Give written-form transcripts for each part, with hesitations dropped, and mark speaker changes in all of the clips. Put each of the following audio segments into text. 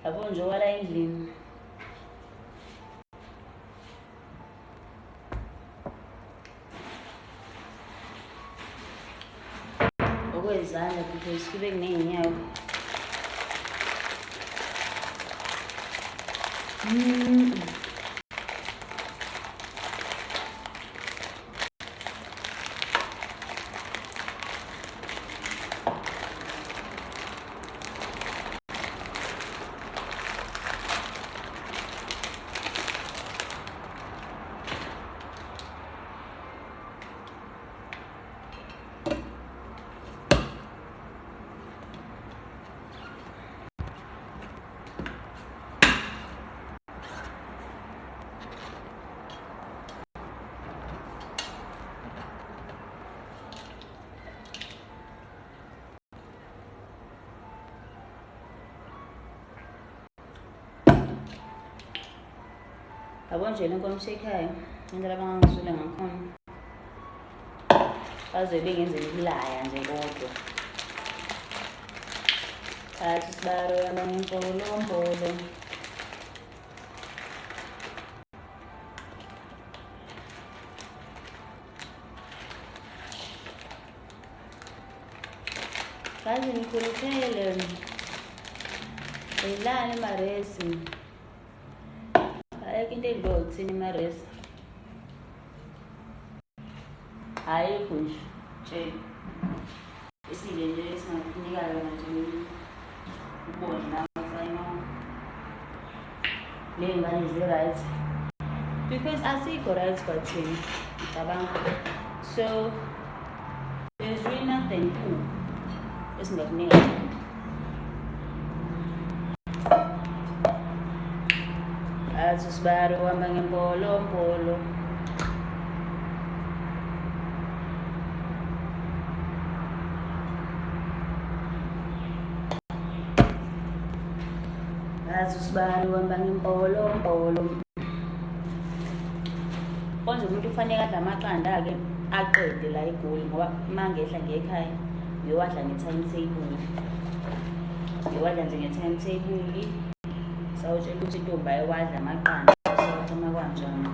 Speaker 1: yabo nje wala endlini. Okwezandla because kube kuney'nyawo. Yabo nje lenkomiso ekhaya indlela abangangisula ngakhona baze bengenzela ukulaya nje kodwa. Thatha isibaro yabanye impolompolo. Kazi nikhuluphele ilale emaresi. Ayikho into edliwa ukuthini emaresi. Ayikho nje esile nje esingakunika yona nje ubone nawe sayino ley'ngane zi-right because asikho right kwathini ngicabanga. So there's really nothing esingakunika yona. Athi usibaro uhamba ngempolompolo. Athi usibaro uhamba ngempolompolo. Konje umuntu ufanele adle amaqanda-ke aqede la eGoli ngoba uma ngehla ngekhaya ngiyowadla nge-timetable. Ngiyowadla nje nge-timetable. Sawutshela ukuthi intombi ayiwadla amaqanda sawuthoma kanjani.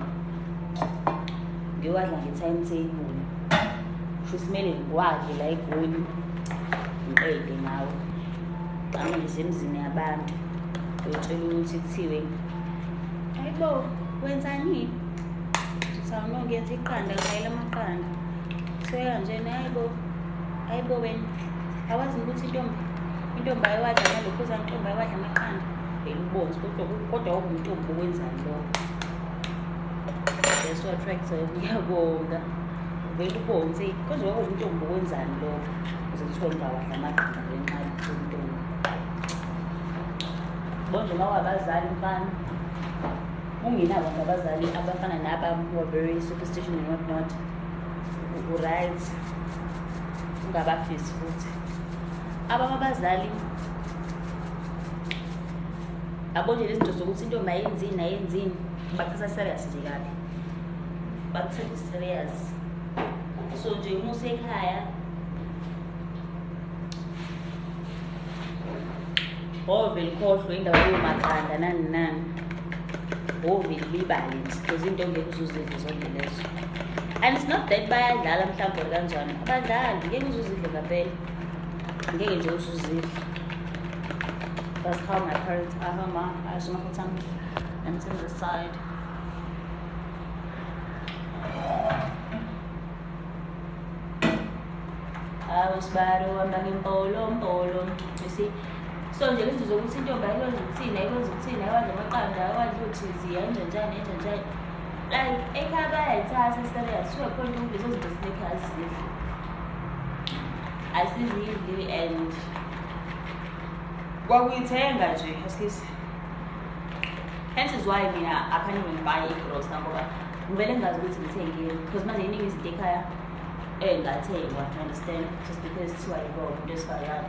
Speaker 1: Ngiyowadla nge-timetable. Kusho kumele ngiwadle la eGoli ngiqede ngawo. Ngicama nje semzini yabantu uyotshela ukuthi kuthiwe hayibo wenzani? Sawuno ngenza iqanda ngayela amaqanda. Soya njena hayibo wena awazi ukuthi intombi ayiwadla ngalokho uzantombi ayiwadla amaqanda. Ubonzi kodwa wawuntombi okwenzani lokho. That's what attracts her. Ngiyabonga vele ubonze kodwa wawuntombi okwenzani lokho uze kuthiwa ungawadla amaqanda ngenxa yontombi. Bonje mawabazali mfana ungenabantu abazali abafana nabami who are very superstition and what not, right, ungabafisi futhi abanye abazali abonje lezinto zokuthi intombi ayenzini bakuthatha serious nje kabi, bakuthatha serious. So nje uma usekhaya ovele khohlwe indawo yomaqanda nani ovele libale nje because into ngeke uzuzidle zonke lezo. And it's not that bayadlala mhlawumbe kanjani, abadlali ngeke uzuzidle ngampela, ngeke nje uzuzidle. That's how my parents are. How my tongue and to the side. I was bad or I'm polo. You see? So nje lezi zokuthi intombi ayikwazi ukuthini ayiwadla amaqanda ayiwadla uthizi enjenjani. Like ekhaya bayayithatha serious to a point ukuthi lezo zinto zinekhaya asizidli and kwakuyithenga nje asikisi. Hence is why mina I can't even buy i-grocery ngoba ngivele ngazi ukuthi ngithengile because manje iningi izinto ekhaya engathengwa, to understand, just because kuthiwa yibona into esifakala.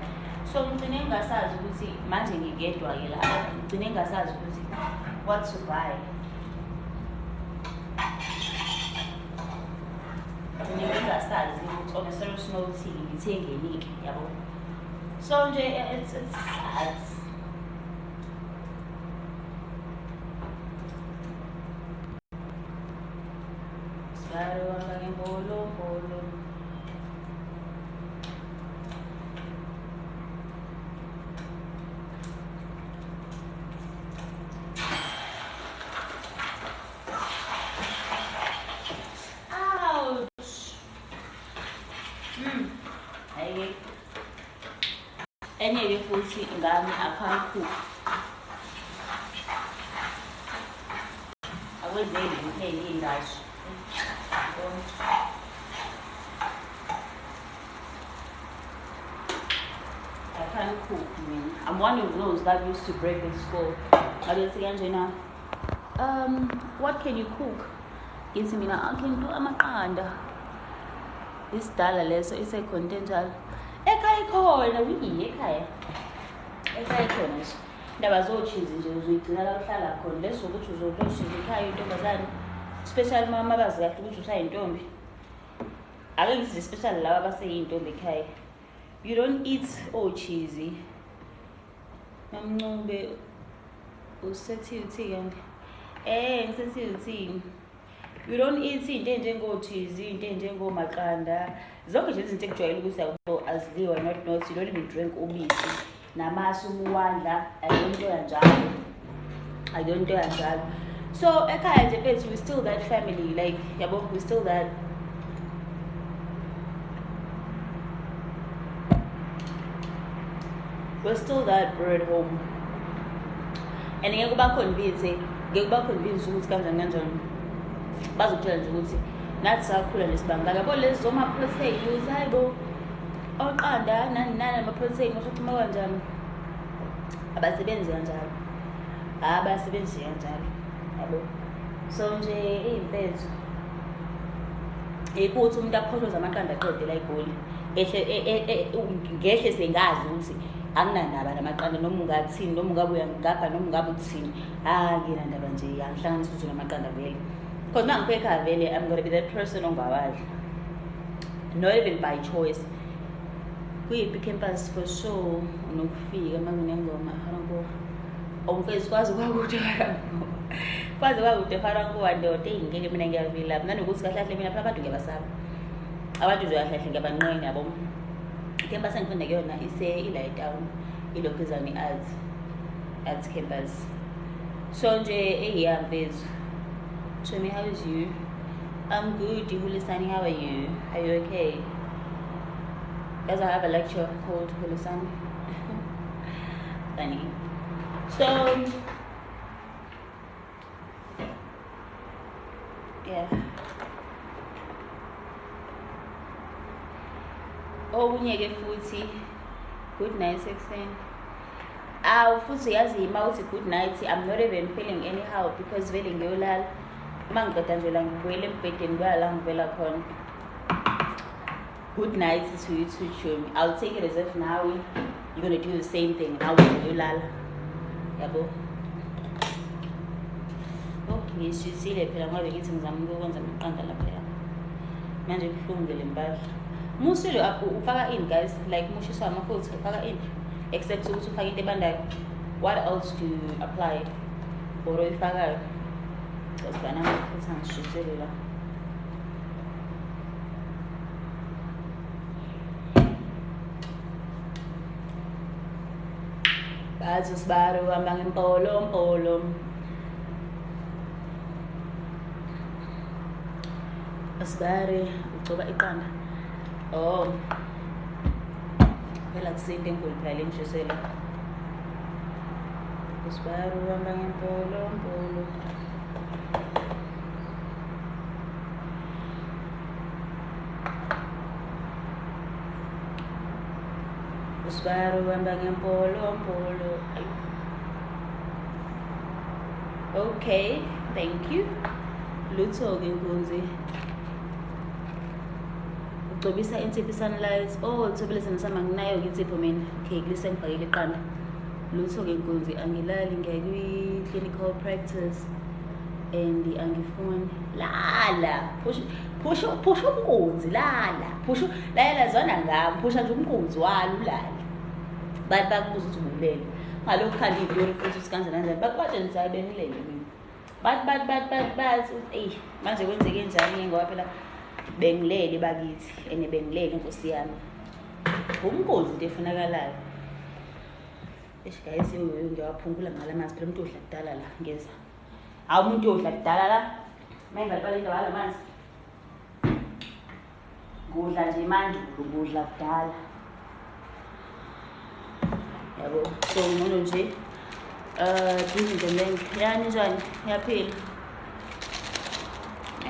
Speaker 1: So ngigcine ngingasazi ukuthi manje ngingedwa-ke la ngigcine ngingasazi ukuthi what to buy. Ngigcine ngingasazi ukuthi on a serious note ngithenge nini, yabo. So nje it's hard. Polo, polo. Enye futhi ingane akhantu akwenzeli ngiphele ingashi I can't cook, man. I'm one of those that used to break in school. I just say, what can you cook? It's me now. I can do amaqanda. This dollar less, it's a continental. Ekhaya khona ekhaya khona nje indaba zochizi nje uzuyigcina la uhlala khona leso ukuthi uzoloshiza ekhaya intombazane special mama abazi kahle ukuthi usayintombi ake ngithi special laba abaseyintombi ekhaya you don't eat ochizi mamncube usethi kanti ngisethi uthini. You don't eat into enjengochizi, into enjengomaqanda. Zonke nje izinto ekujwayele ukuthi azidliwa not. You don't even drink ubisi. Namasi umuwandla, I don't do njalo. So ekhaya nje bethu we still that family, like yabo, we still that. We're still that bird home. And ngeke kuba convince ukuthi kanjani. Bazokutshela nje ukuthi nathi sakhula nesibanga yabo lezi zoma protein uzayibo oqanda nani ama protein usuthuma kanjani abasebenzi kanjalo yabo. So nje imfethu ekuthi umuntu aphotoza amaqanda aqedela igoli ngehle sengazi ukuthi anginandaba namaqanda noma ungathini noma ungabuya ngapha noma ungabe uthini nginandaba nje angihlanganisa ukuthi namaqanda vele. Because now I'm going to be that person on Bawaj. Not even by choice. We became pass for sure. No fee. I'm going to go. On face was what would you have? Father, what would the Farango and the thing? Getting me and get love. None of us got me a papa to give us up. I want to do a thing about knowing about. Campus and Conagona, he say, like down. He looks at me as campus. So, J. Biz. Show me, how is you? I'm good. Hulisani, how are you? Are you okay? Because I have a lecture called Hulisani. Funny. So, yeah. Oh, when you get footy, good night, 16. Futhi yazi mawuthi good night. I'm not even feeling anyhow because vele ngiyolala. Mangikada nje la ngibuyele embhedeni kwala ngivela khona. Good night to you too, Chumi. I'll take it as if now you're gonna do the same thing. Now ngiyolala. Yabo. Ngishisile phela ngoba ngithi ngizama ukwenza amaqanda lapha. Manje kuhlungu lempahla. Musilo ufaka in, guys, like mushiswa amafutha ufaka in. Except ukuthi ufake into ebandayo. What else do you apply? Or uyifakayo? Because by now amafutha ngishisele la. Bathi sibaro hamba ngempolo. Asibare ugcoba iqanda. Oh. Phela kusinde enkulu phela lengishisela. Asibaro hamba ngempolo. Asibaro hamba ngempolo. Okay, thank you. Lutho-ke nkunzi. Ugcobisa insipho sunlight. Oh, thobeleza nasama nginayo-ke insipho mina. Okay, kulise ngifakile iqanda. Lutho-ke nkunzi angilali ngiya clinical practice and angifuni lala. Phusha umnkunzi lala. Lala zona ngami. Phusha nje umnkunzi walo ulala. Bathi bakubuza ukuthi ubulele. Ngalokho khanda iviyoli futhi ukuthi kanjani. Bakubatshe nje benilele mina. But manje kwenzeke njani ngoba phela bengilele bakithi ene bengilele Nkosi yami umkhozi into efunakalayo guys ngiyawaphungula ngalamanzi phela umuntu odla kudala la ngeza umuntu odla kudala la mayingalibala indaba yalamanzi kudla nje mandulo kudla kudala yabo so ngcono nje izinto yani njani yaphila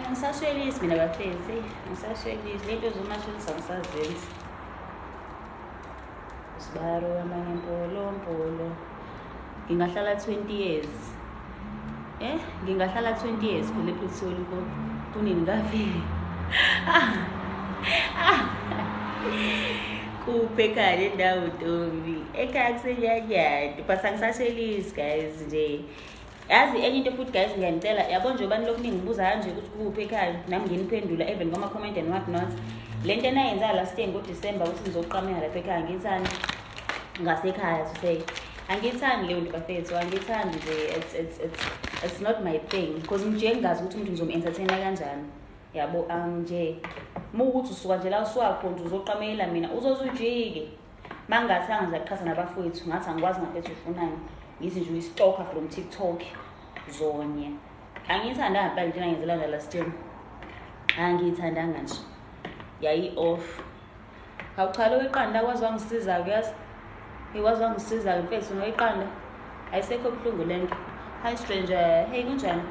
Speaker 1: ngisashwelisi mina bafethu ngisashwelisi lento zomashwelisa ngisazenzi Sibaro amanye mpolo ngingahlala 20 years ngingahlala 20 years kule Pretoria kunini ngafika kuphekana endawo Ntombi ekhaya kusenyanyana but angisashwelisi guys nje yazi enye into futhi guys ngiyanicela yabo nje ubani lokuningi ngibuza kanje ukuthi kuphi ekhaya nami nginiphendula even ngama comment and what not lento enayenza last year ngoDecember ukuthi ngizoqhamela lapha ekhaya ngithani ngasekhaya to say angithandi leyo nto bafethu angithandi nje it's not my thing because nje ngazi ukuthi umuntu ngizomentertaina kanjani yabo nje ukuthi usuka nje la usuka khona uzoqhamela mina uzozujike mangathanga nje aqhasa nabafowethu ngathi angikwazi ngaphethe ufunani ngithi nje uyistalker from TikTok zonya angithandanga phela nje ngenzela la last year angithandanga nje yayi off awuqala weqanda kwazi wangisiza kuyazi iwazi wangisiza mfethu noyiqanda ayisekho kuhlungu lento hi stranger hey kunjani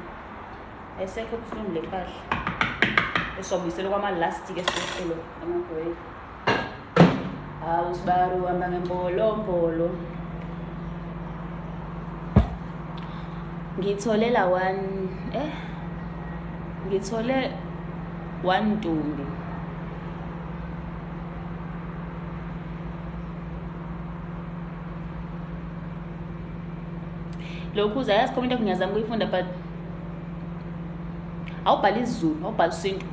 Speaker 1: ayisekho kuhlungu lempahla esobuyisela kwama last ke seselo ama break Sibaro amba ngempolo ngithole la ngithole 1 Ntombi lokhu uzayazi comment ngiyazama ukuyifunda but awubhala isiZulu awubhala isintu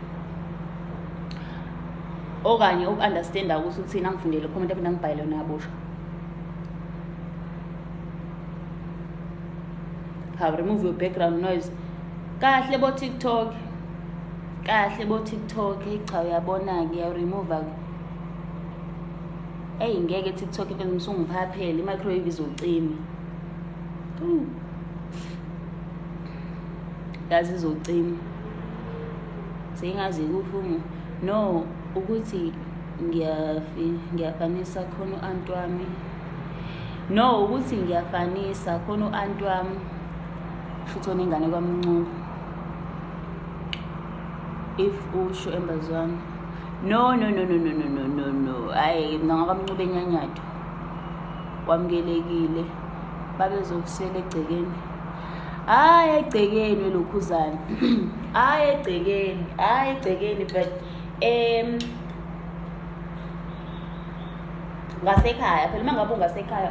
Speaker 1: okanye ukunderstanda ukuthi uthini angifundele comment ebona ngibhayile nabosha remove your background noise kahle bo TikTok cha uyabona ke remove ngeke TikTok phela msungiphaphela i-microwave izocima yazi izocima singazi kufumo no ukuthi ngiyafanisa khona uanti wami no ukuthi ngiyafanisa khona uanti wami futhi onengane kwamncungu if usho embazwana no ayi ngangakamncube enyanyato kwamkelekile babezokusela egcekeni egcekeni lokhuzana egcekeni but ngasekhaya phela mangabe ungasekhaya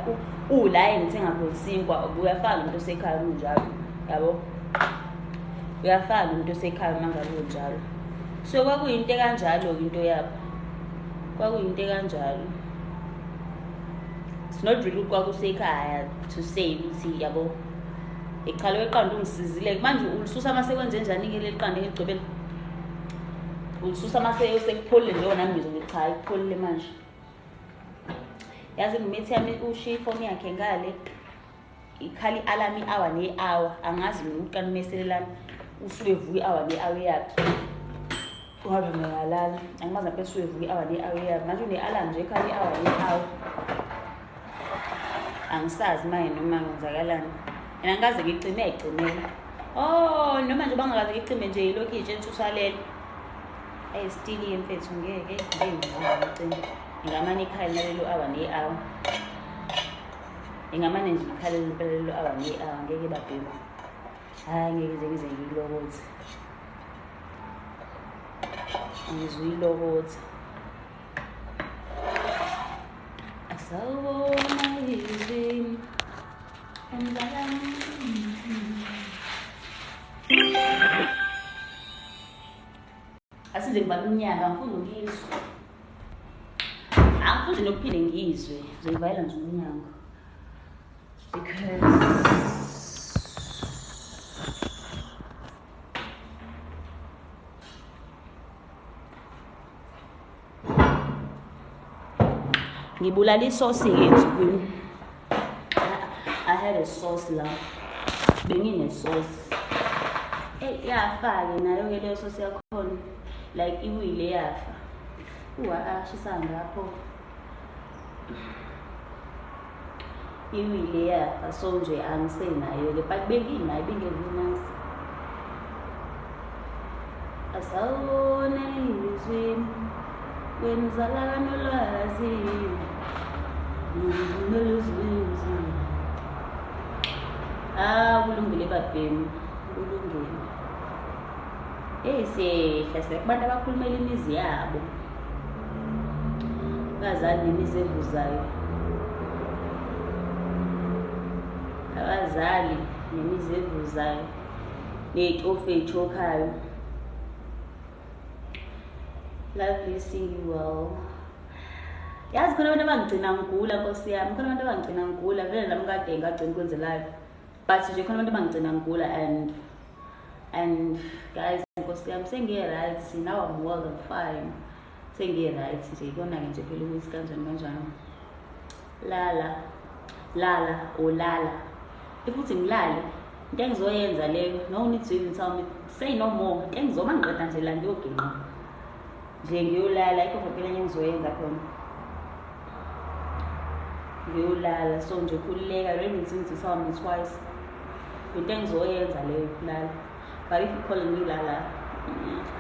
Speaker 1: ula ngithenga ngosinkwa uyafaka umuntu osekhaya kunjalo yabo uyafaka umuntu osekhaya mangabe unjalo so kwakuyinto kanjalo into yabo kwakuyinto kanjalo it's not really kwakusekhaya to say ukuthi yabo iqhalo weqanda ungisizile manje ulisusa masekwenze njani ke leqanda ngigcobela ulisusa mase sekupholile nje nami ngizocha ikupholile manje yazi ngimethi yami ushifoni yakhe ngale ikhali alarm hour ne-hour angazi ukuthi kanimeselelana usuke vuka i-hour ne-hour yakhe ngoba ngiyalala angimazi lapho usuke vuka i-hour ne-hour yakhe manje une-alarm nje ekhali i-hour ne-hour angisazi manje noma ngenzakalani and angikaze ngicimela noma nje bangaze ngicime nje ilokhu ije ntusalele still yemfethu ngeke ngicime ngamane ikhali nalelo hour ne-hour ngamane nje ikhali lelo hour ne-hour ngeke babhema ngeke ngize ngilokothi angizuyilokotha asawona yini asinze ngibala umnyaka ngifuna ukizwe angifuni nokuphinde ngizwe ngizoyivalela nje umnyaka because ngibulala isosi-ke ensukwini. I had a sauce la, benginesosi. Yafa-ke nayo-ke leyo sosi yakhona, like iwile yafa. Ashisa ngapho. Iwile yafa, so nje angisenayo-ke, but benginayo, bengevinazi. Asawubona elizweni, wenzala kanolwazi, noluzwizi. Kulungile babhemu, kulungile. Siyehla kubantu abakhulumela imizi yabo. Abazali nemizi evuzayo. Abazali nemizi evuzayo. Ney'tofu ey'chokhayo. Lovely seeing you all. Yazi khona abantu abangigcina ngigula Nkosi yami, khona abantu abangigcina ngigula, vele nami kade ngagcina kwenze live. But nje khona abantu abangigcina ngigula and guys, Nkosi yami sengiye-right, now I'm well and fine. Sengiye-right nje, ikona-ke nje phela ukuthi kanjani. Lala. Futhi ngilale, into engizoyenza leyo, no need to even tell me, say no more. Into engizoma ngiqeda nje la ngiyoginqa. Nje ngiyolala, ikho phela engizoyenza khona. Ngiyolala, so nje khululeka, really need to tell me twice. Into engizoyenza leyo kulala. But if you calling me Lala,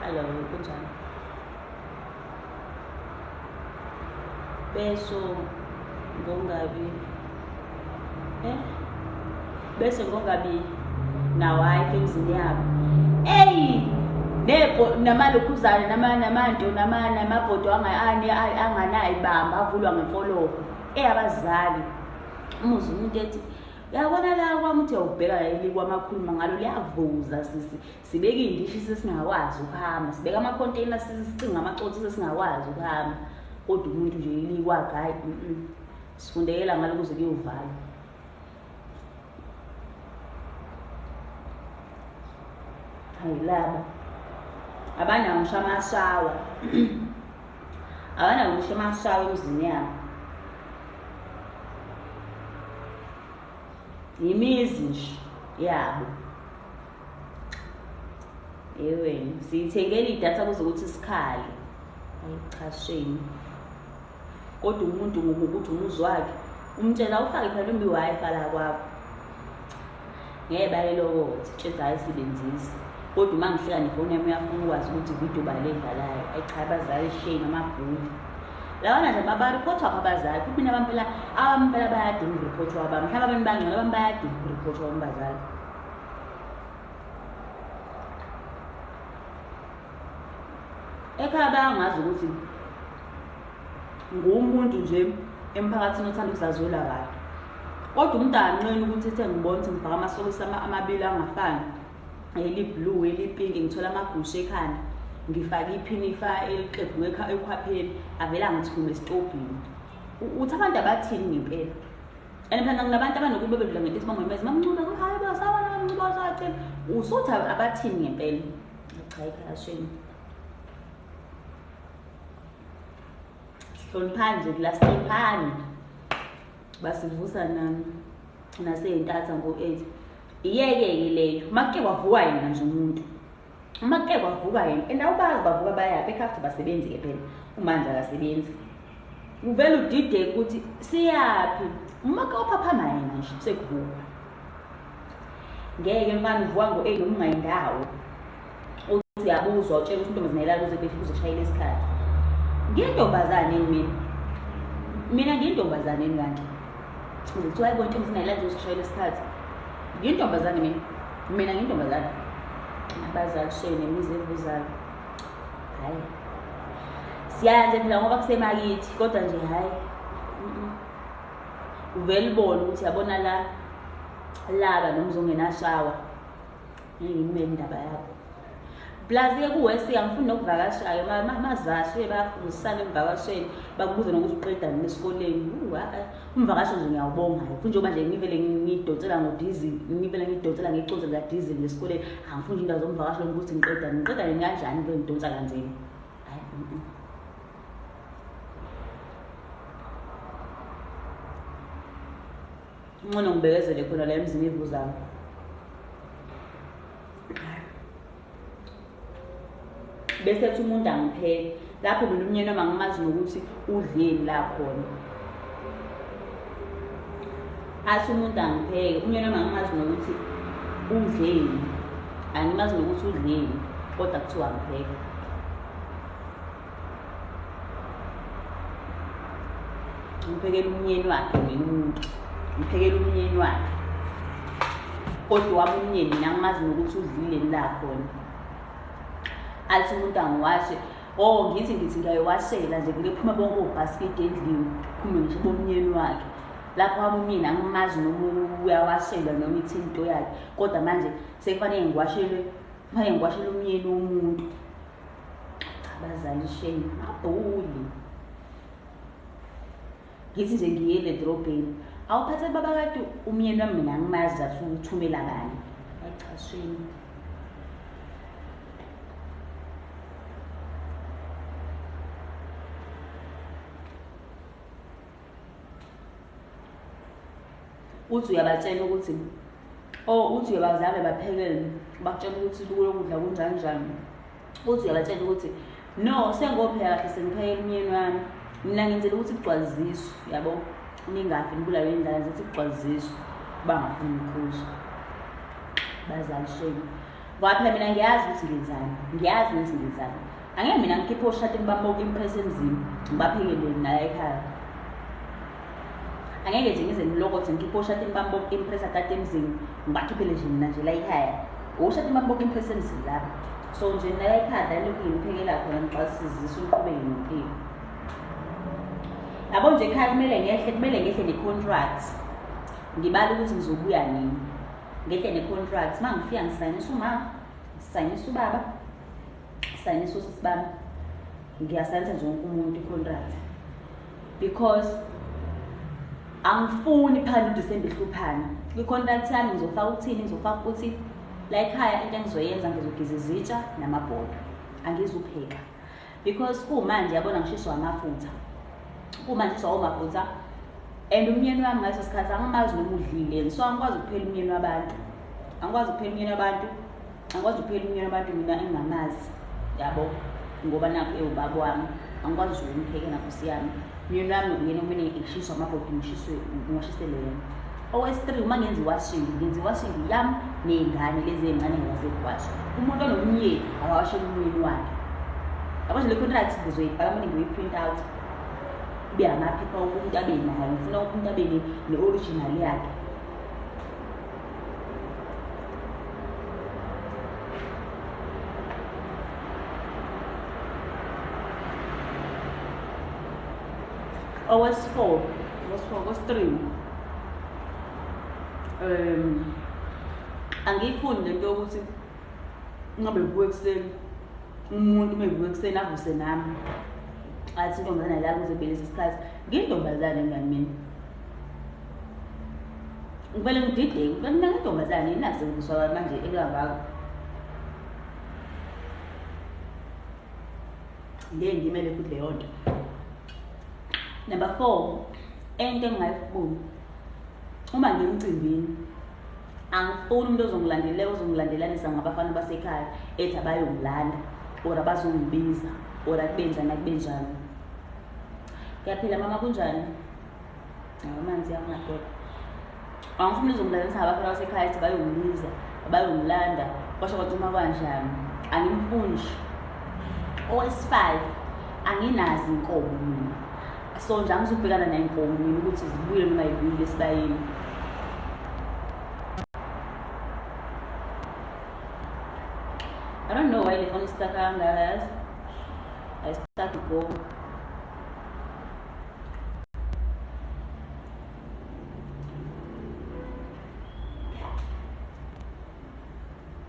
Speaker 1: hello, kunjani? Beso ngongabi na wife emzini yabo. Namalokhuzana namanto namabhodo anganayo ibamba avulwa ngemfoloko. Abazali umuzi umuntu ethi yabona la kwami uthi uyawubheka yili kwamakhuluma ngalo liyavuza sibeka indishi sesingakwazi ukuhamba, sibeka ama-container sicinga amacotho sesingakwazi ukuhamba, kodwa umuntu nje yili kwakhe hayi sifundekela ngalo kuze kuyovala. Laba abanawo ngisho amashawa abanawo ngisho amashawa emzini yabo. Imizi nje yabo. Wena siyithengela idatha kuze ukuthi sikhale. Cha shame. Kodwa umuntu ngokuthi umuzi wakhe umtshela ufake phela i-Wi-Fi la kwakho. Ngebale lokuthi tshela ayisebenzisi. Kodwa uma ngihleka nefoni yami uyafuna ukwazi ukuthi video balendlalayo. Cha abazali shame amabhulu. Lawana nje babaripotha abazali futhi mina bampela bayadinga ureport wabami. Mhlawumbe abantu bangcono abantu bayadinga ureport wabazali. Ekhaya bayangazi ukuthi ngumuntu nje emphakathini othanda ukuzazula kahle. Kodwa umuntu anqeni ukuthi ethe ngibona ukuthi ngifaka amasokisi amabili angafani. Eli-blue, eli-pink, ngithola amagusha ekhanda. Ngifake iphinifa eliqebu ekhwapheni avela ngithume esitobhini. Uthi abantu abathini ngempela. And phela nginabantu abanokuba bebedla ngento bangomemeza mamncuma hayi basabona bamncuma basathini. Usuthi abathini ngempela. Cha ikhashini. Hloniphani nje kulasiphani. Basivusa naseyintatha ngo-8. Iyeke leyo. Make kwavuka yena nje umuntu. Make kwavuka yena. Awubazi bavuka bayaphi ekhaya basebenzi ke phela. Umanje akasebenzi. Uvela udide ukuthi siyaphi. Make ophaphama yena nje sekuvuka. Ngeke mfana uvuka ngo-8 noma ungayindawo. Uthi uyabuzwa utshela ukuthi intombazane yalala kuze befike uzeshayela isikhathi. Ngintombazane mina ngintombazane kanti. Uthi wayibona intombazane yalala uzeshayela isikhathi. Ngintombazane mina ngintombazane. Abazali shene nemizi evuzayo. Hayi. Siyayenza phela ngoba kusemakithi kodwa nje hayi. Uvela ubone ukuthi yabona laba nomzongena shawa. Ngimele indaba yakho. Plus kuwesi angifuni nokuvakashayo mazashe bayafundisana emvakasheni bakubuza nokuthi uqeda nesikoleni. Umvakasho nje ngiyawubonga hayi. Njengoba nje ngivele ngidonsela ngodiesel, ngivele ngidonsela ngeconzo la diesel lesikoleni. Angifuni indawo zomvakasho ukuthi ngiqeda kanjani ke ngidonsa kanzima. Hayi. Ngcono ngibekezele khona la emzini ivuzana. Bese kuthi umuntu angipheke. Lapho mina umnyeni wami angimazi nokuthi udleni la khona. Athi umuntu angipheke, umnyeni wami angimazi nokuthi udleni. Angimazi nokuthi udleni, kodwa kuthiwa angipheke. Ngiphekela umnyeni wakhe mina umuntu. Ngiphekela umnyeni wakhe. Kodwa wami umnyeni mina angimazi nokuthi udlile la khona. Athi umuntu angiwashe, ngithi ngiyayowashela nje kuphuma bonke obhasikidi endlini, kuphume ngisho bomnyeni wakhe. Lapho wami umnyeni angimazi noma uyawashela noma ithinto yakhe, kodwa manje sekufanele ngiwashele umnyeni womuntu. Abazali shame, abhuli. Ngithi nje ngiyele edrobheni, awuphathe baba kade umnyeni wami mina angimazi athi uthumela bani. Ayicasheni. Uthi uyabatshela ukuthi uthi uyabazame baphekele, bakutshela ukuthi kulo kudla kunjani njani. Uthi uyabatshela ukuthi no, sengopheka kahle sengiphekela umnyeni wami. Mina ngenzela ukuthi kugcwaziswe, yabo, ningafi nibulawe indlala ngithi kugcwaziswe bangafuni ukuzwa. Bazali shame. Ngoba phela mina ngiyazi ukuthi ngenzani. Angeke mina ngikhiphe oshade ngibamboke impress enzima ngibaphekele nala ekhaya. Angeke nje ngize ngilokothi ngikhiphe oshade ngibamboke impress akade emzini ngibakhiphele nje mina nje la ekhaya. Oshade ngibamboke impress emzini lapha. So nje nala ekhaya lokhu ngiphekela khona ngixasizisa uqhubeke nempilo. Yabo nje ekhaya kumele ngehle ne-contract. Ngibala ukuthi ngizobuya nini. Ngehle ne-contract, mangifika ngisayinisa umama, ngisayinisa ubaba, ngisayinisa usisi bami. Ngiyasayinisa nje wonke umuntu i-contract. Because angifuni phela uDisemba ihluphana. Kwi-contract yami ngizofaka ukuthini, ngizofaka ukuthi la ekhaya into engizoyenza ngizogiza izitsha namabhodo. Angizupheka. Because kumanje yabona ngishiswa amafutha. Kumanje sawumafutha. And umnyeni wami ngaso sikhathi angimazi noma udlile. So angikwazi ukuphela umnyeni wabantu. Angikwazi ukuphela umnyeni wabantu mina engingamazi. Yabo, ngoba nakho ewubaba wami. Angikwazi ukumpheka nakusi yami. Umnyeni wami ngiyena kumele ngishiswe amabhodo ngishisele yena. Owes-3 uma ngenza iwashing yami nezingane lezi ezincane ngizekuwasha. Umuntu onomnyeni awashela umnyeni wakhe. Yabo nje le contract ngizoyibhala manje ngiyoyi-print out. Ibe amaphepha umuntu abe nayo. Ngifuna umuntu abe ne-original yakhe. Owes-3 angiyifuni lento yokuthi ngabe ngivuke ekuseni umuntu mevuke ekuseni avuse nami athi intombazana la kuzobeleza isikhathi. Ngiyintombazane ngani mina. Ngivele ngidideke, mina ngintombazane inazi ngivuswa manje ekangaka. Ngeke ngimele futhi leyo nto. Number 4, into engingayifuni uma ngimcimbini angifuni umuntu ozongilandelanisa ngabafana basekhaya ethi abayongilanda or abazongibiza or akube njani. Kuyaphila mama kunjani? Amanzi yangadoda. Angifuni uzongilandelisa ngabafana basekhaya ethi bayongibiza, abayongilanda, kwasho kodwa uma kanjani. Angimfuni. Owes-5 anginazi inkomo mina. So nje angizobhekana nenkomo mina ukuthi zibuye noma yibuye esibayeni. I don't know why the phone is stuck on guys. I start to go.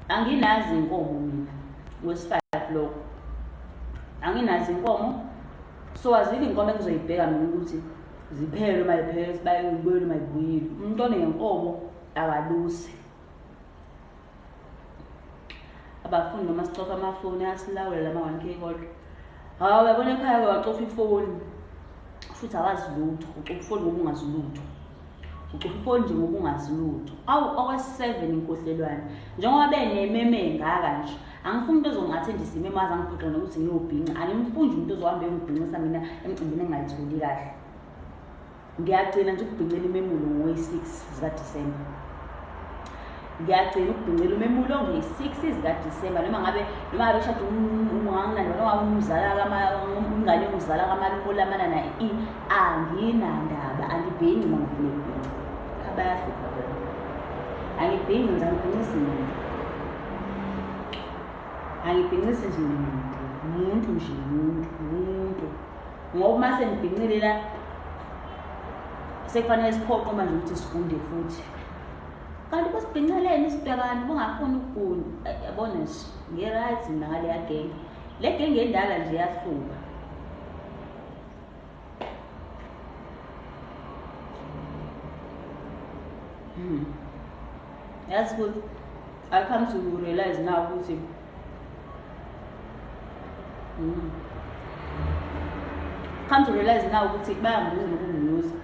Speaker 1: Anginazi inkomo mina. Wes-5 lokho. Anginazi inkomo. So azili inkomo engizoyibheka mina ukuthi ziphele noma yiphele sibayeni ngibuye noma yibuyile. Umuntu onenkomo akalusi. Abafundi noma sicofa amafoni asilawula lama 1K kodwa. Hawu yabona ekhaya wacofa ifoni. Futhi awazi lutho, ucofa ifoni ngoba ungazi lutho. ucofa ifoni nje ngoba ungazi lutho. Okwesi-7 inkohlelwane njengoba benememe engaka nje angifuni umuntu ozongathembisa imeme aze angiphoxe nokuthi ngiyobhinca. Angimfuni umuntu ozohamba eyongibhincisa mina emcimbini engayitholi kahle. Ngiyagcina nje ukubhincela imemulo ngowe-6 zikaDisemba. Ngiyagcina ukubhincela imemulo ngowe-6 zikaDisemba noma ngabe shada umngane noma ingane yomzala kamalumula lamana na anginandaba angibhinci uma ngifuna ukubhinca. Bayahluka bona. Angibhinci nje angibhincisi muntu. Angibhincisi nje umuntu nje umuntu. Ngoba uma sengibhincile la sekufanele siphoqe manje ukuthi sifunde futhi. Kanti kusibhinceleni isibhekani bungafuni ukuguna. Yabona nje ngi-right mina ngaleya genge. Le genge endala nje iyahluka. That's good. I come to realize now ukuthi come to realize now ukuthi bayambuza nokunginusa.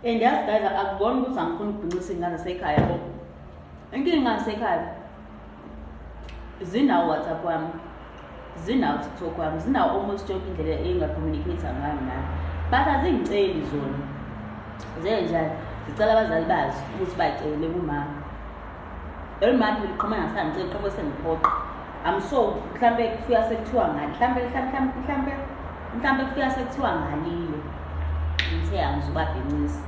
Speaker 1: And yes guys, akubona ukuthi angifuni ukubhincisa ingane zasekhaya yabo. Inkinga yasekhaya zinawo WhatsApp wami, zinawo TikTok wami, zinawo almost yonke indlela engacommunicate ngayo nami. But azingiceli zona. Zenjani? Zicela abazali bazi ukuthi bayicele kumama. Elimanje liqhama ngasangicela qhubeka sengiphoqa. I'm so mhlambe kufika sekuthiwa ngani. Mhlambe kufika sekuthiwa ngalile. Ngithe angizobabhincisa.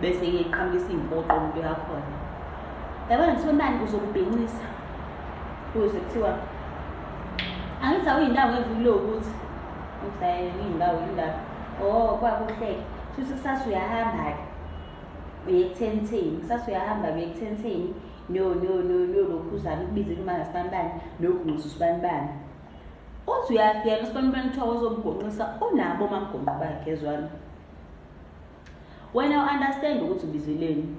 Speaker 1: Bese iqhamukisa impoqo umuntu yakhona. Yabona ngisho manje uzokubhincisa. Kuze kuthiwa angithi awuyindawo ngeviki lokuthi ngidayela indawo. Oh kwakuhleke. Futhi kusasa uyahamba uye ku-10:10. Kusasa uyahamba uye ku-10:10. No lokhuzana ukubizela imali ngasibanibani nokunqisa usibanibani. Uthi uyafika ngesibanibani kuthiwa uzomgonqisa onabo omamgonqo bakhe ezwana. Wena understand ukuthi ubizeleni.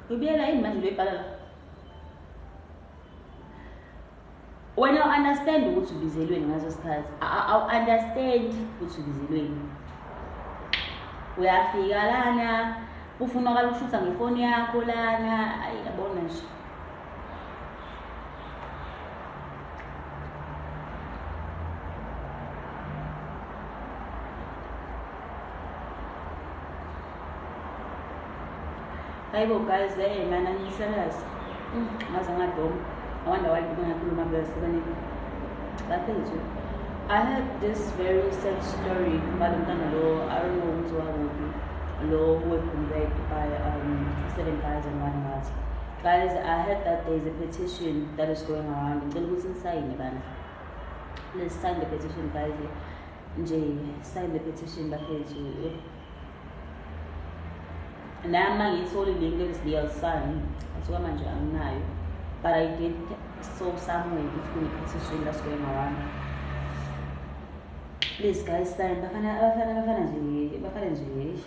Speaker 1: Ubiyela yini manje lebhala la? Wena understand ukuthi ubizelweni ngaso sikhathi. I understand ukuthi ubizelweni. Uyafika lana ufuna ukushutha ngefoni yakho lana ayabona nje. Hayibo guys, man angisebenza. Ngaze ngadoma. I wonder why people ngakhuluma besebenza. Baphezulu. I heard this very sad story about umntana lo, I don't know ukuthi wakuphi. Lo conveyed by 7,001 words. Guys, I heard that there is a petition that is going around. Ngicela ukuthi nisayine bana. Let's sign the petition guys. Nje sign the petition baphezulu. Nama ngithole link elisiyasana asuka manje anginayo, but I did saw somewhere between the petition that's going around. Please guys, sign. Bafana nje.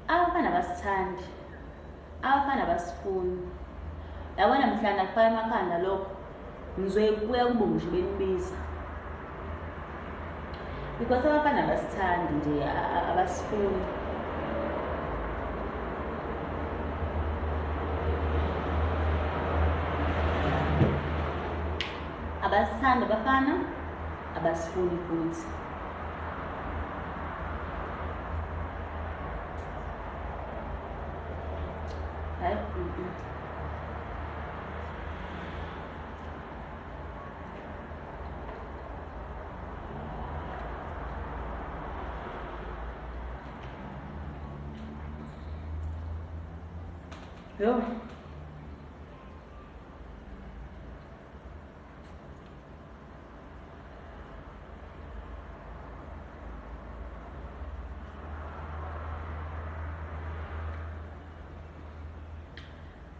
Speaker 1: Abafana basithandi, abafana basifuni. Yabona mhlanga kuphaya emakhanda lokho ngizokuya kubungisho benibiza. Because abafana basithandi nje abasifuni. Abasithanda abafana abasifuni futhi. Hayi. Yo.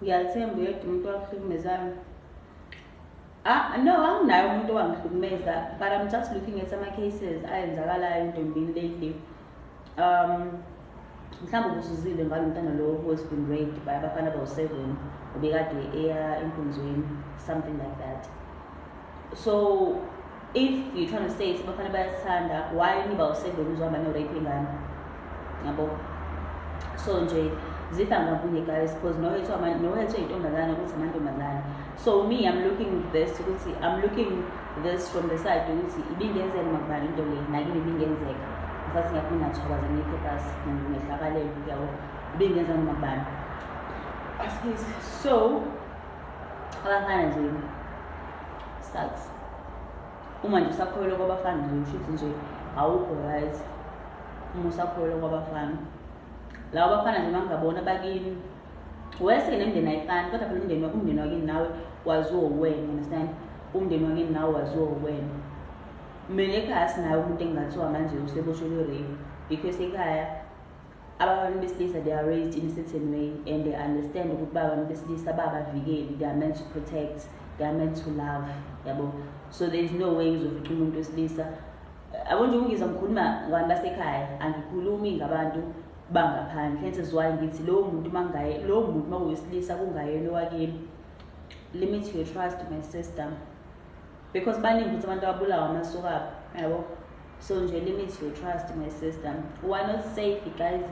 Speaker 1: Ngiyathemba yedwa umuntu wakuhlukumezana No, anginayo umuntu owangihlukumeza, but I'm just looking at some cases ayenzakalayo entombini lately. Mhlawumbe ubusuzile ngalo umntana lo who has been raped by abafana abawu-7 ubekade eya enkonzweni, something like that. So if you're trying to say abafana bayasithanda, why nibawu-7 uzohamba no-rape ingane? Yabo? So nje zifa ngabunye guys, because nohethwa intombazana ukuthi amantombazana. So me, I'm looking this from the side ukuthi ibingenzeka makubani into le, nakini ibingenzeka. Sathi ngiyafuna ngithokoza ngipurpose ngehlakalelo yabo ibingenzeka makubani. So abafana nje sucks. Uma nje usakholelwa kwabafana nje ushithi nje awukho right. Uma usakholelwa kwabafana. Lawo abafana nje mangabona bakini wese nemndeni ayifani, kodwa phela umndeni wakini nawe waziwo wena, understand? Umndeni wakini nawe waziwo wena. Mina ekhaya sinayo umuntu engathiwa manje useboshelwe rape, because ekhaya abantu besilisa they are raised in a certain way and they understand ukuthi abantu besilisa babavikeli, they are meant to protect, they are meant to love, yabo. So there is no way uzofica umuntu wesilisa. Abonje ungizwa ngikhuluma ngabantu basekhaya, angikhulumi ngabantu bangaphandle. Hence is why ngithi lo muntu makuwesilisa kungayena wakini. Limit your trust, my sister, because baningi ukuthi abantu ababulawa amasokabo, yabo. So nje limit your trust, my sister. We are not safe, guys.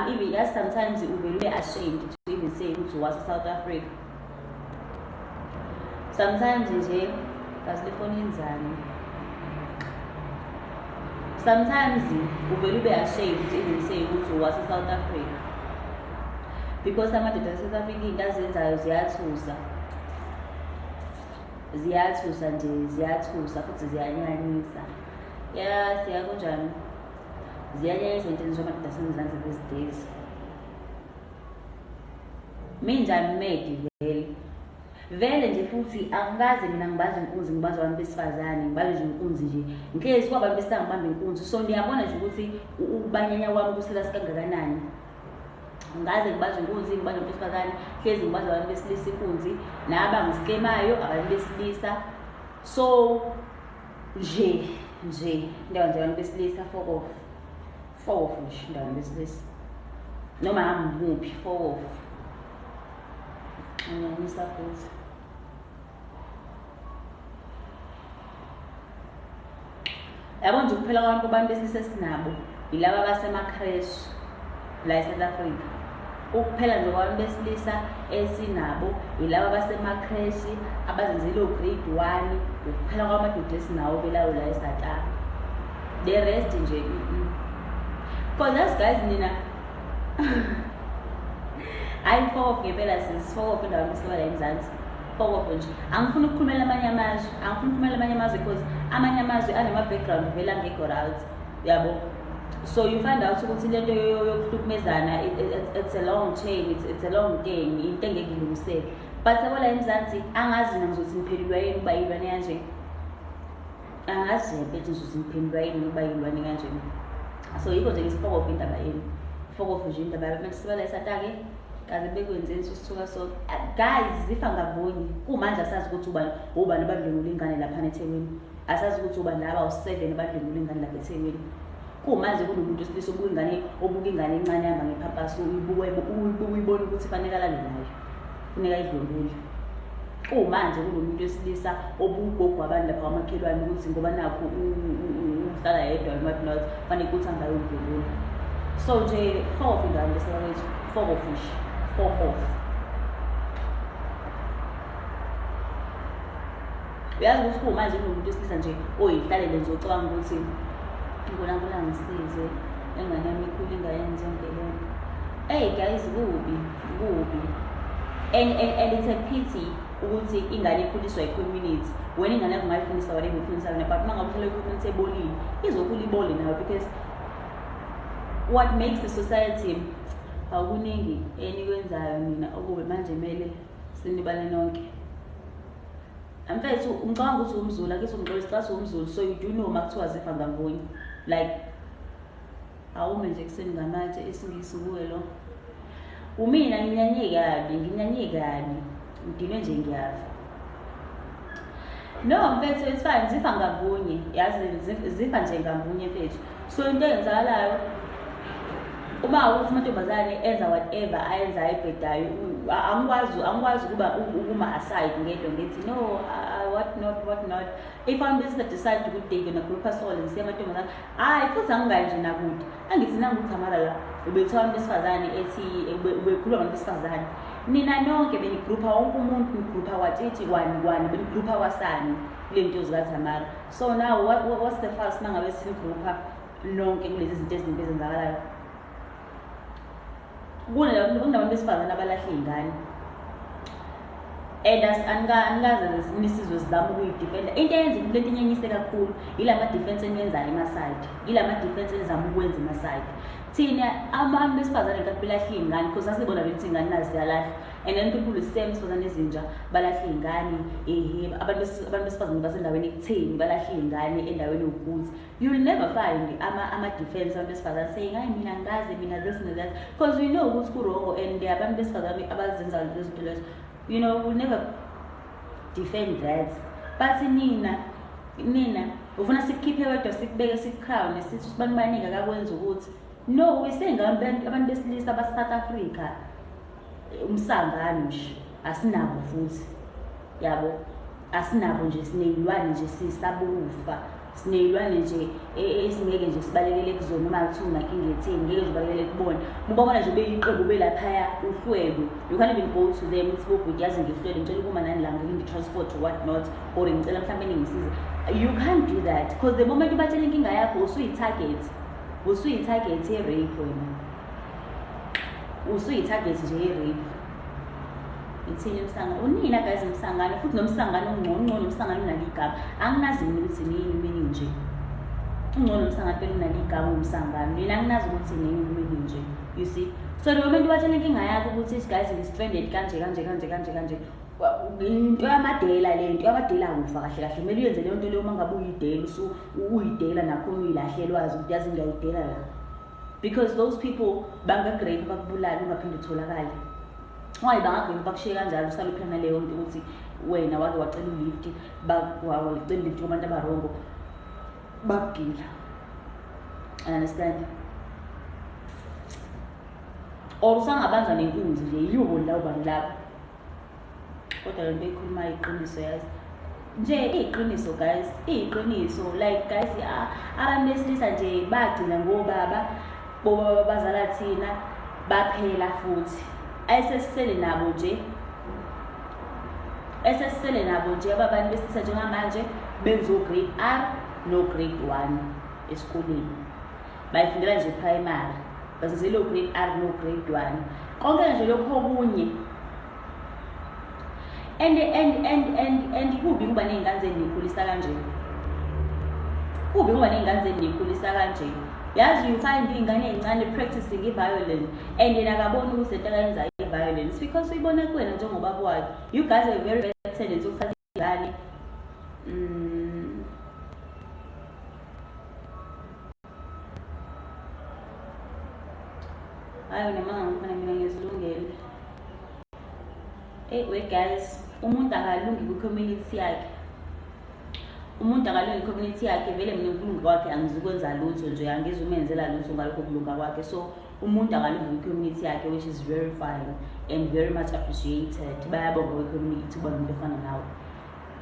Speaker 1: Even yes, sometimes you will be ashamed to even say ukuthi was South Africa. Sometimes nje kasilifoni inzani. Sometimes you will be ashamed to even say ukuthi was South Africa, because amadoda South Africa indazenzayo ziyathusa nje, ziyathusa futhi ziyanyanyisa. Yeah, siyakunjani? Ziyanyanyisa into njengoba dasemzansi these days. Mina made vele nje futhi angikaze mina ngibaza inkunzi, ngibaza abantu besifazane, ngibaza nje inkunzi nje incase kwabantu besangibamba inkunzi. So ndiyabona nje ukuthi ubanyanya wami kusela sikangakanani. Ngaze ngibaza inkunzi, ngibaza abantu besifazane, hlezi ngibaza abantu besilisa inkunzi, naba ngiskemayo abantu besilisa. So nje ndawo nje abantu besilisa fuck off nje ndawo besilisa. Noma hamuphi fuck off. Ngiyamisa futhi. Yabo nje kuphela kwabantu besilisa sinabo yilaba basemakreshi la eSouth Africa. Ukuphela nje kwabantu besilisa esinabo yilaba basemakreshi abazenzile grade 1. Ukuphela kwamadoda esinawo belawo la eSouth Africa. The rest nje because those guys nina I fuck ngempela sisifoko endaweni esibala eMzansi. Foko nje angifuni ukukhulumela amanye amazwe because amanye amazwe anema background vela ngekho right, yabo. So you find out ukuthi lento yokuhlukumezana it's a long chain, it's a long thing, into engeke ilungiseke. But la eMzansi angazi mina ngizothi ngiphelelwa yini uba yilwane kanje. Angazi phela ngizothi ngiphelelwa yini uba yilwane kanje. So yikho nje isifoko indaba yini. Foko nje indaba yabantu sibala esatake kaze bekwenzeni sisithuka. So guys zifa ngabonye kumanje asazi ukuthi ubani abadlwengula ingane lapha eThekwini, asazi ukuthi ubani laba u7 abadlwengula ingane lapha eThekwini. Kumanje kunomuntu wesilisa obuka ingane encane yamba ngephaphasi uyibona ukuthi fanele alale nayo, funeka idlwengule. Kumanje kunomuntu wesilisa obugogo abantu lapha kwamakhelwane ukuthi ngoba nakho uhlala yedwa eMadnot fanele ukuthi angayo udlwengule. So nje fuck ingane lesakwethu, fuck off. Uyazi ukuthi kumanje kunomuntu wesilisa nje oyihlalele nje ucabanga ukuthi uNkulunkulu angisize engane yami ikhule ingayenzi yonke lento. Hey guys, kubi. And it's a pity ukuthi ingane ikhuliswa yi-community. Wena ingane yakho ungayifundisa whatever ufundisa yona, but mangabe uhlele ku-community ebolile izokhula ibole nayo, because what makes the society akuningi enikwenzayo mina okube manje mele sinibale nonke. Mfethu ngicabanga ukuthi umZulu akithi ungixolisa umZulu, so you do know makuthiwa zifa ngambonye. Like awume nje kuseni ngamanje esingisi kuwe lo. Umina nginyanye kabi, ngidinwe nje ngiyafa. No mfethu, it's fine, zifa ngabunye, yazi zifa nje ngabunye mfethu. So into eyenzakalayo uma ukuthi amantombazane enza whatever ayenzayo ebhedayo, angikwazi ukuma aside ngento ngithi no, what not. If I'm just decide to take in a group as all and say amantombazane futhi angikanje nakude angithi nangukuthi Tamara la ubethiwa abantu besifazane ethi ubekhuluma abantu besifazane nina nonke benigroupa wonke umuntu nigroupa wathithi kwani benigroupa wasani kule nto zikaTamara. So now what's the first mangabe sigroupa nonke kulezi zinto ezimbi ezenzakalayo? Kunabantu besifazane abalahla iy'ngane and anikaze nisizwe sizama ukuyidefenda. Into eyenza lento enyenyise kakhulu ila ma-defense eniyenzayo emaside, ila ma-defense enizama ukwenza emaside. Thina abantu besifazane nkathi belahla iy'ngane because sasibona ukuthi iy'ngane nazi ziyalahla and then people the same besifazane ezintsha balahla iy'ngane abantu besifazane basendaweni ekutheni balahla iy'ngane endaweni yokuthi you'll never find ama-defense abantu besifazane saying hayi mina ngazi mina this and that because we know ukuthi kurongo and abantu besifazane abazenza lezo zinto lezo, you know, we'll never defend that. But nina ufuna sikhiphe wedwa sikubeke sikrown sithi sibantu baningi akakwenza ukuthi no, abantu besilisa base-South Africa umsangano nje asinabo futhi, yabo asinabo nje, siney'lwane nje sisabufa, siney'lwane nje esingeke nje sibalekele kuzona uma kuthiwa unankinga etheni ngeke nje ubalekele kubona. Ubabona nje beyiqembu belaphaya uhlwebo, you can't even go to them uthi bobhuti yazi ngihlwele ngicela ukuma nani la ngi-transport or what not, or ngicela mhlawumbe ningisize. You can't do that because the moment ubatshela inkinga yakho usuyi-target ye-rape wena, usuyi-target nje ye-rape. Ithini umsangano? Unina guys umsangano futhi nomsangano ongcono umsangano unaligama. Anginazi mina ukuthi nini meaning nje. Ungcono umsangano phela unaligama umsangano. Mina anginazi ukuthi nini meaning nje. You see? So the moment watshela inkinga yakho ukuthi guys ngi-stranded kanje. Into yamadela le nto yamadela akufa kahle kumele uyenze leyo nto leyo uma ngabe uyidela uyidela nakhona uyilahlelwazi ukuthi yazi ngiyayidela la, because those people bangagrade bakubulala ungaphinde utholakale. Why bangagrade bakushiye kanjalo usale uphena leyo nto ukuthi wena wake wacela ulift wacela ulift kubantu abarongo bakugila. Understand? Or usangabanjwa nenkunzi nje yibo lawo bantu labo. Kodwa lento ekhuluma iqiniso yazi nje iqiniso guys, iqiniso like guys abantu besilisa nje bagcina ngobaba bazala thina baphela futhi esesisele nabo nje abantu besilisa njengamanje benzo grade R no grade 1 esikoleni bayifundela nje primary bazizelo grade R no grade 1 konke nje lokho okunye. And kubi kuba ney'ngane zenikhulisa kanje. Kubi kuba ney'ngane zenikhulisa kanje. Yazi you find iy'ngane ey'ncane practicing i-violence and yena akaboni ukuthi lento akayenza i-violence because uyibona kuwena njengoba kwakhe. You guys are very bad tendency ukufaka iy'ngane. Hayi nemanga ngifuna mina ngizilungele. Wait guys, umuntu akalungi ku-community yakhe. Umuntu akalungi ku-community yakhe vele mina ukulunga kwakhe angizukwenza lutho nje, angizumenzela lutho ngalokho kulunga kwakhe. So umuntu akalungi ku-community yakhe, which is very fine and very much appreciated. Bayabonga kwe-community kuba umuntu ofana nawe,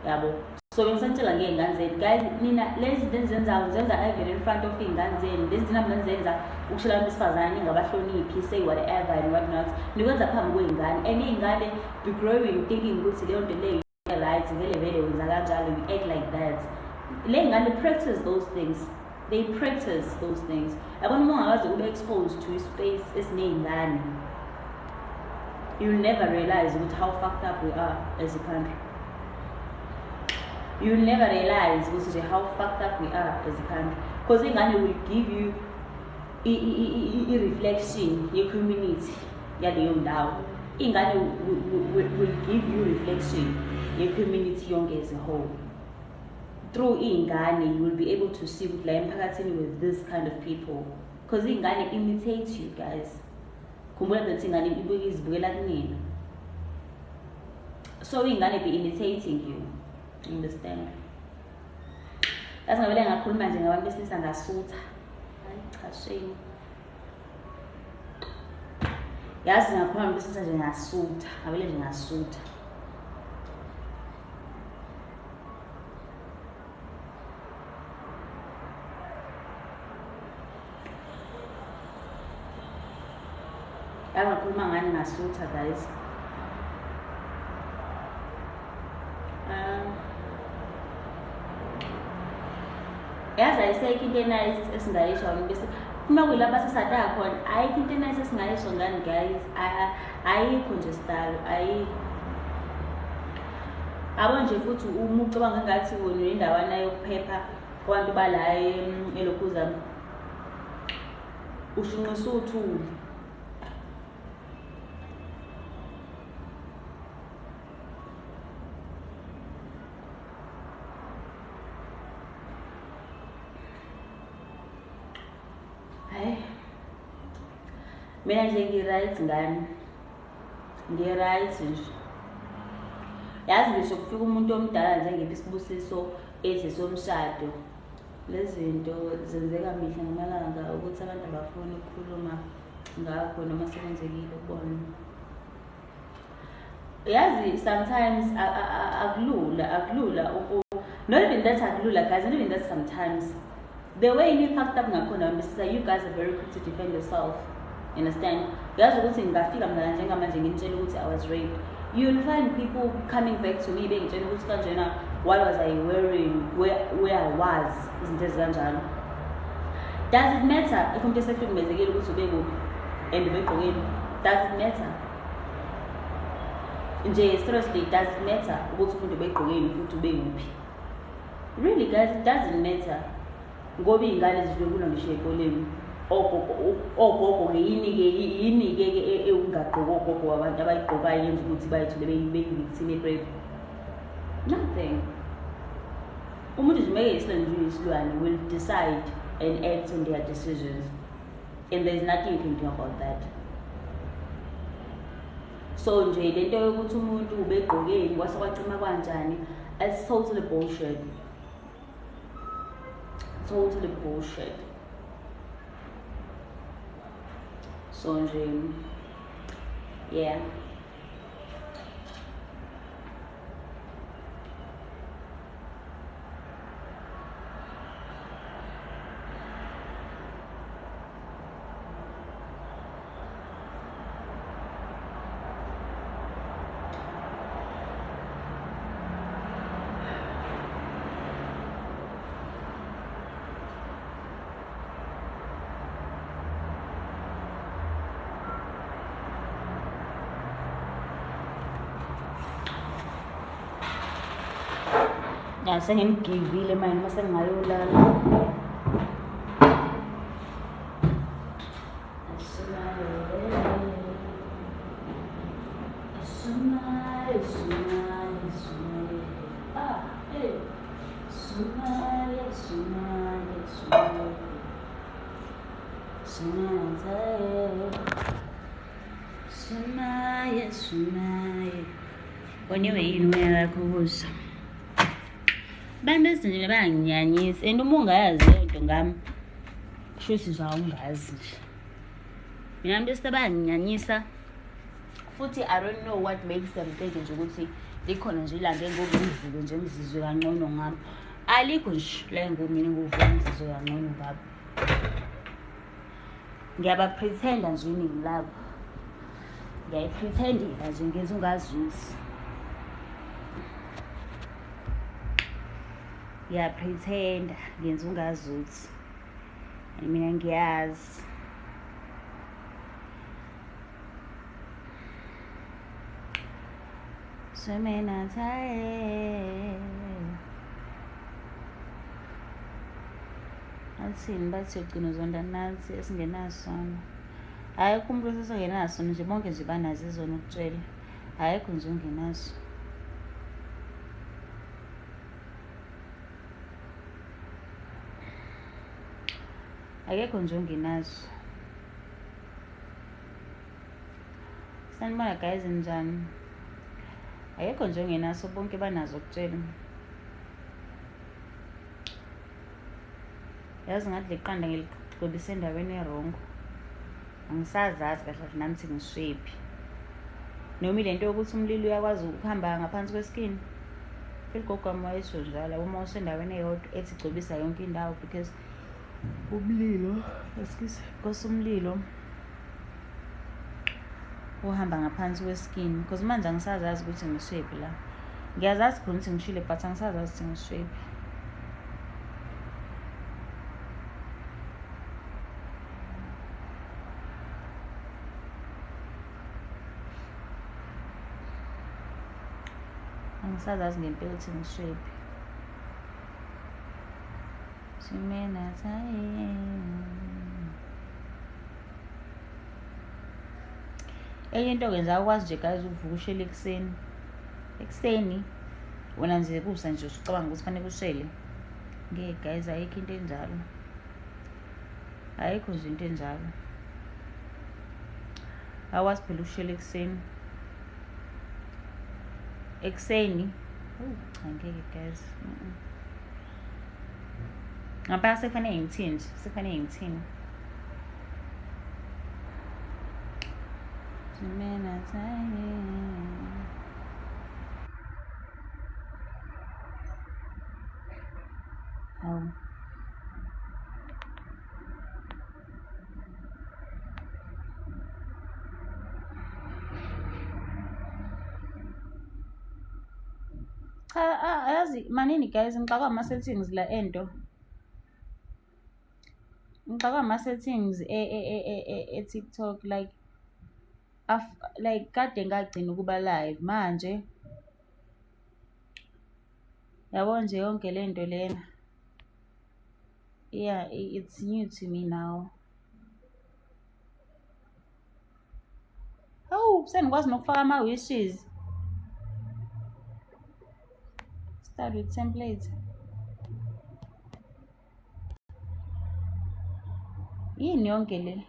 Speaker 1: yabo. So ngisantshela ngey'ngane zenu guys, nina lezi zinto enizenzayo zenza even in front of iy'ngane zenu. Lezi zinto nizenza ukushela abantu besifazane ngabahloniphi, say whatever and what not, nikwenza phambi kwey'ngane and iy'ngane be growing thinking ukuthi leyo nto leyo right vele wenza kanjalo, you act like that. Le y'ngane practice those things, they practice those things. Yabona uma ungakaze ube exposed to space esiney'ngane, you'll never realize how fucked up we are as a country. You'll never realize how fucked up we are as a country. Because ingane will give you a reflection your community yaleyo ndawo. Ingane will give you reflection your community yonke as a whole. Through ingane you will be able to see la emphakathini with this kind of people. Because ingane imitates you guys. Khumbula ukuthi ingane izibukela kunina. So ingane be imitating you. Understand? Yazi ngavele ngakhuluma nje ngabantu besilisa ngasutha. Hayi cha shame. Yazi ngakhuluma ngabantu besilisa nje ngasutha, ngavele nje ngasutha. Yazi ngakhuluma ngani ngasutha guys. Yazi ayisekho into enice esingayisho bese uma kuyilapha sisada khona ayikho into enice esingayisho ngani guys. Ayikho nje style ayikho. Abo nje futhi uma ucabanga ngathi wena indawana yokuphepha abantu bala eLokhuza ushunqisa uthuli. Mina nje ngi-right ngani, ngi-right nje. Yazi ngisho kufika umuntu omdala njengephi isibusiso ethi somshado, lezi zinto zenzeka mihla ngamalanga ukuthi abantu abafuni ukukhuluma ngakho noma sekwenzekile kubona. Yazi sometimes akulula not even that akulula guys, not even that sometimes. The way you fucked up ngakhona Mr. You guys are very quick to defend yourself. You understand? Yazi ukuthi ngafika mina njengamanje ngintshela ukuthi I was raped. You'll find people coming back to me bengitshela ukuthi kanjena what was I wearing, where I was, izinto ezikanjalo. Does it matter if umuntu esehlukumezekile ukuthi ube kuphi and ubegqokeni? Does it matter? Nje seriously, does it matter ukuthi umuntu ubegqokeni futhi ube kuphi? Really guys, it doesn't matter. Ngoba ingane zizwekula ngisho ekoleni. Ogogo yini ke ungagqoka ogogo abantu abayigqokayo yenza ukuthi bayithule beyivictim rape. Nothing. Umuntu nje meke isilwane will decide and act on their decisions, and there's nothing you can do about that. So nje lento yokuthi umuntu ubegqokeni kwase kwacima kanjani, it's totally bullshit. Totally bullshit. So nje yeah. Sengimgivile manje mase ngayolala. Woniwe yini wena lakho kuzo? Bantu bezinto bayanginyanyisa and uma ungayazi leyo nto ngami shuthi nje awungazi nje. Mina abantu sebayanginyanyisa futhi I don't know what makes them think nje ukuthi likhona nje ilanga engokuvuke nje ngizizwe kangcono ngami. Alikho nje la ngomina ngovuka ngizizwe kangcono ngabo. Ngiyaba pretenda nje iningi labo. Ngiyayipretendela nje ngenza ungazuzi. Pretend ngenza ungazuthi mina ngiyazi. So mina tired athini bathi ugcina uzonda nathi esingenasona. Ayikho umuntu esengenaso nje bonke nje banazo izona ukutshela. Ayikho nje ungenaso. Akekho nje ongenazo. Sanibona guys njani? Akekho nje ongenaso bonke banazo ukutshela. yazi ngathi le qanda ngiligcobise endaweni erongo. Angisazazi kahle kahle nami ukuthi ngisishephi. Noma ile nto yokuthi umlilo uyakwazi ukuhamba ngaphansi kweskin. Phela ugogo wami wayesho njalo uma usendaweni eyodwa ethi gcobisa yonke indawo because umlilo umlilo uhamba ngaphansi kweskin. Because manje angisazazi ukuthi ngishephi la. Ngiyazazi khona ukuthi ngishile but angisazazi ukuthi ngishephi. Angisazazi ngempela ukuthi ngishephi. Simena time. Enye into ngenza ukwazi nje guys ukuvuka ushele ekuseni wena nje kusa nje usicabanga ukuthi fanele ushele. Ngeke guys, ayikho into enjalo. Ayikho nje into enjalo. Awazi phela ushele ekuseni. Cha ngeke guys. Ngapha sekufanele ngithini nje, sekufanele ngithini. Simena time. Hawu. Cha, yazi manini guys, ngixakwa ama-settings la ento. Ngixakwa ama-settings e-TikTok like kade ngagcina ukuba live manje. Yabo nje yonke le nto lena. Yeah, it's new to me now. Oh, sengikwazi nokufaka ama-wishes. Start with templates. Yini yonke le?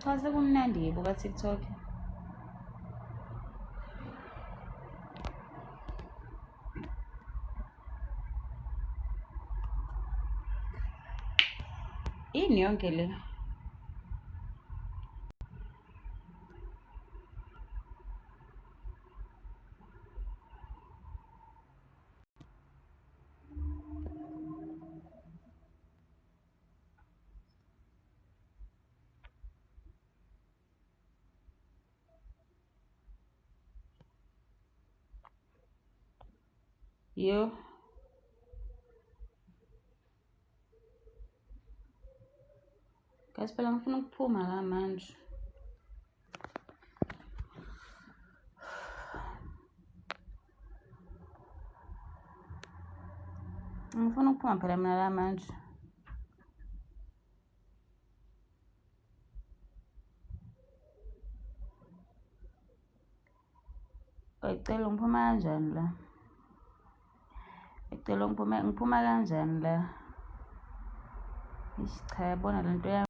Speaker 1: Cha sekumnandi yebo ka-TikTok. Yini yonke le? Yo. Guys, phela ngifuna ukuphuma la manje. Ngifuna ukuphuma phela mina la manje. Ngicela ngiphuma kanjani la? Ngicela ngiphuma kanjani la? Cha yabona lento